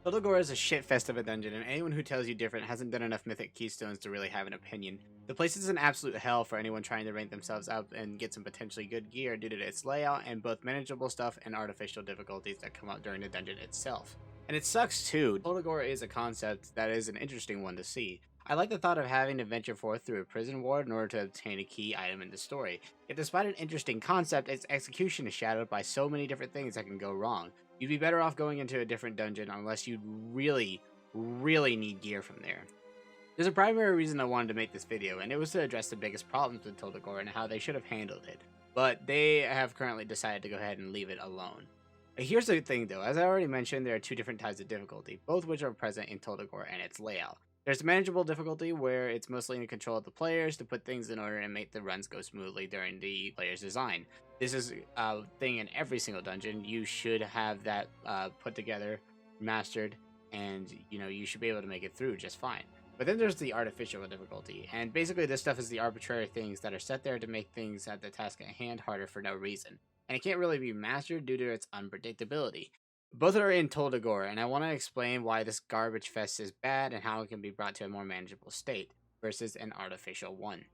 Tol Dagor is a shitfest of a dungeon, and anyone who tells you different hasn't done enough mythic keystones to really have an opinion. The place is an absolute hell for anyone trying to rank themselves up and get some potentially good gear due to its layout and both manageable stuff and artificial difficulties that come up during the dungeon itself. And it sucks too. Tol Dagor is a concept that is an interesting one to see. I like the thought of having to venture forth through a prison ward in order to obtain a key item in the story. Yet despite an interesting concept, its execution is shadowed by so many different things that can go wrong. You'd be better off going into a different dungeon unless you really need gear from there. There's a primary reason I wanted to make this video, and it was to address the biggest problems with Tol Dagor and how they should have handled it. But they have currently decided to go ahead and leave it alone. Here's the thing though, as I already mentioned, there are two different types of difficulty, both which are present in Tol Dagor and its layout. There's the manageable difficulty, where it's mostly in control of the players to put things in order and make the runs go smoothly during the player's design. This is a thing in every single dungeon. You should have that put together, mastered, and you should be able to make it through just fine. But then there's the artificial difficulty, and basically this stuff is the arbitrary things that are set there to make things at the task at hand harder for no reason. And it can't really be mastered due to its unpredictability. Both are in Tol Dagor, and I want to explain why this garbage fest is bad and how it can be brought to a more manageable state, versus an artificial one.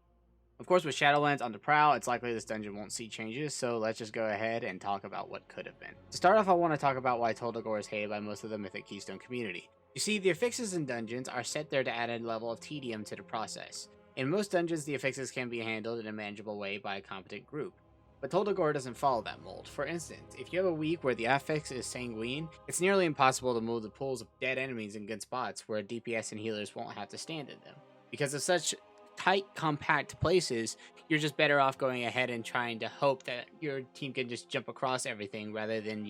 Of course, with Shadowlands on the prowl, it's likely this dungeon won't see changes, so let's just go ahead and talk about what could have been. To start off, I want to talk about why Tol Dagor is hated by most of the Mythic Keystone community. You see, the affixes in dungeons are set there to add a level of tedium to the process. In most dungeons, the affixes can be handled in a manageable way by a competent group. But Tol Dagor doesn't follow that mold. For instance, if you have a week where the affix is sanguine, it's nearly impossible to move the pools of dead enemies in good spots where DPS and healers won't have to stand in them. Because of such tight, compact places, you're just better off going ahead and trying to hope that your team can just jump across everything rather than,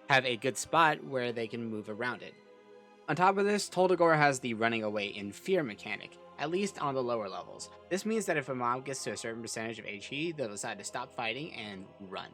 have a good spot where they can move around it. On top of this, Tol Dagor has the running away in fear mechanic, at least on the lower levels. This means that if a mob gets to a certain percentage of HP, they'll decide to stop fighting and run.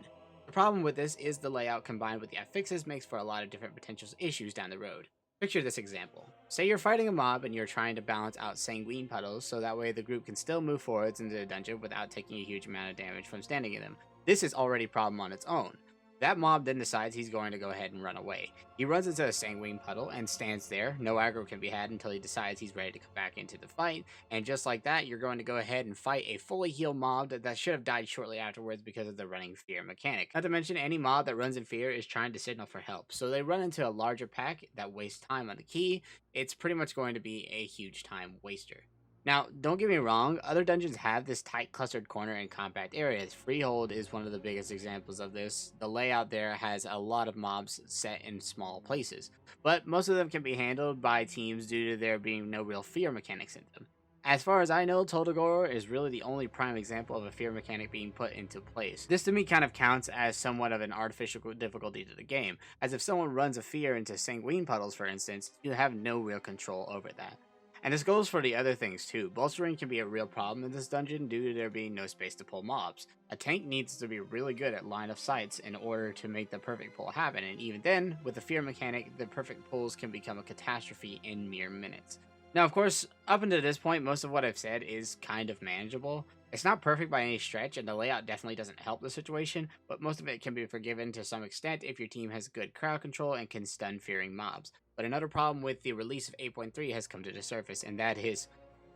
The problem with this is the layout combined with the affixes makes for a lot of different potential issues down the road. Picture this example. Say you're fighting a mob and you're trying to balance out sanguine puddles so that way the group can still move forwards into the dungeon without taking a huge amount of damage from standing in them. This is already a problem on its own. That mob then decides he's going to go ahead and run away. He runs into a sanguine puddle and stands there. No aggro can be had until he decides he's ready to come back into the fight. And just like that, you're going to go ahead and fight a fully healed mob that should have died shortly afterwards because of the running fear mechanic. Not to mention, any mob that runs in fear is trying to signal for help. So they run into a larger pack that wastes time on the key. It's pretty much going to be a huge time waster. Now, don't get me wrong, other dungeons have this tight clustered corner and compact areas. Freehold is one of the biggest examples of this. The layout there has a lot of mobs set in small places, but most of them can be handled by teams due to there being no real fear mechanics in them. As far as I know, Tol Dagor is really the only prime example of a fear mechanic being put into place. This to me kind of counts as somewhat of an artificial difficulty to the game, as if someone runs a fear into sanguine puddles for instance, you have no real control over that. And this goes for the other things too. Bolstering can be a real problem in this dungeon due to there being no space to pull mobs. A tank needs to be really good at line of sights in order to make the perfect pull happen, and even then, with the fear mechanic, the perfect pulls can become a catastrophe in mere minutes. Now of course, up until this point, most of what I've said is kind of manageable. It's not perfect by any stretch, and the layout definitely doesn't help the situation, but most of it can be forgiven to some extent if your team has good crowd control and can stun fearing mobs. But another problem with the release of 8.3 has come to the surface, and that is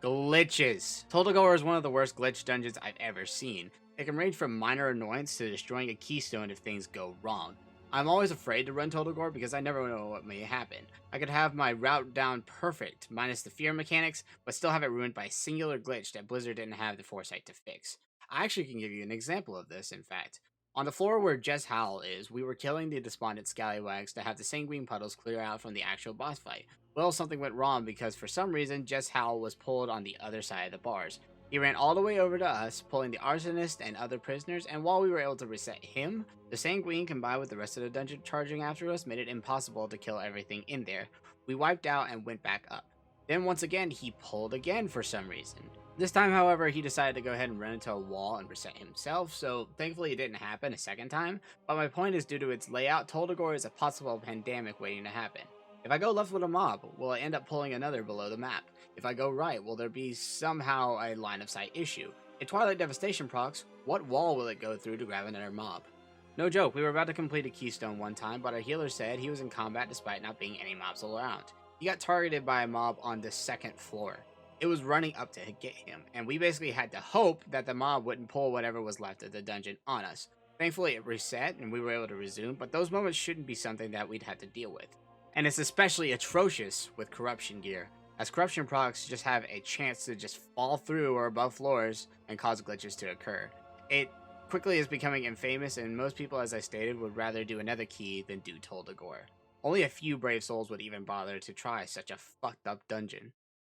glitches. Tol Dagor is one of the worst glitch dungeons I've ever seen. It can range from minor annoyance to destroying a keystone if things go wrong. I'm always afraid to run Tol Dagor because I never know what may happen. I could have my route down perfect, minus the fear mechanics, but still have it ruined by a singular glitch that Blizzard didn't have the foresight to fix. I actually can give you an example of this, in fact. On the floor where Jess Howl is, we were killing the despondent scallywags to have the sanguine puddles clear out from the actual boss fight. Well, something went wrong because for some reason, Jess Howl was pulled on the other side of the bars. He ran all the way over to us, pulling the arsonist and other prisoners, and while we were able to reset him, the sanguine combined with the rest of the dungeon charging after us made it impossible to kill everything in there. We wiped out and went back up. Then once again, he pulled again for some reason. This time, however, he decided to go ahead and run into a wall and reset himself, so thankfully it didn't happen a second time, but my point is due to its layout, Tol Dagor is a possible pandemic waiting to happen. If I go left with a mob, will I end up pulling another below the map? If I go right, will there be somehow a line of sight issue? If Twilight Devastation procs, what wall will it go through to grab another mob? No joke, we were about to complete a keystone one time, but our healer said he was in combat despite not being any mobs around. He got targeted by a mob on the second floor. It was running up to get him, and we basically had to hope that the mob wouldn't pull whatever was left of the dungeon on us. Thankfully, it reset and we were able to resume, but those moments shouldn't be something that we'd have to deal with. And it's especially atrocious with corruption gear, as corruption products just have a chance to just fall through or above floors and cause glitches to occur. It quickly is becoming infamous, and most people, as I stated, would rather do another key than do Tol Dagor. Only a few brave souls would even bother to try such a fucked up dungeon.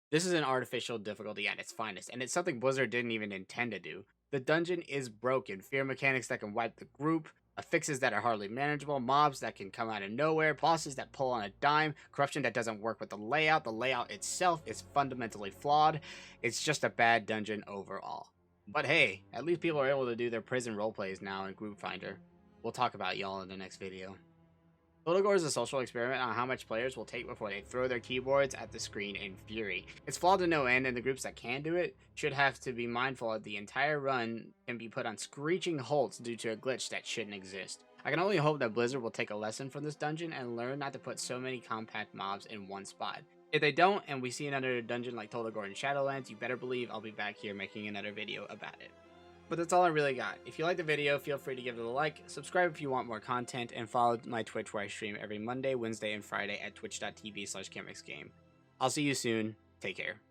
This is an artificial difficulty at its finest, and it's something Blizzard didn't even intend to do. The dungeon is broken, fear mechanics that can wipe the group, fixes that are hardly manageable, mobs that can come out of nowhere, bosses that pull on a dime, corruption that doesn't work with the layout itself is fundamentally flawed. It's just a bad dungeon overall. But hey, at least people are able to do their prison roleplays now in Group Finder. We'll talk about y'all in the next video. Tol Dagor is a social experiment on how much players will take before they throw their keyboards at the screen in fury. It's flawed to no end, and the groups that can do it should have to be mindful that the entire run can be put on screeching halts due to a glitch that shouldn't exist. I can only hope that Blizzard will take a lesson from this dungeon and learn not to put so many compact mobs in one spot. If they don't, and we see another dungeon like Tol Dagor in Shadowlands, you better believe I'll be back here making another video about it. But that's all I really got. If you liked the video, feel free to give it a like, subscribe if you want more content, and follow my Twitch where I stream every Monday, Wednesday, and Friday at twitch.tv/CamXGame. I'll see you soon. Take care.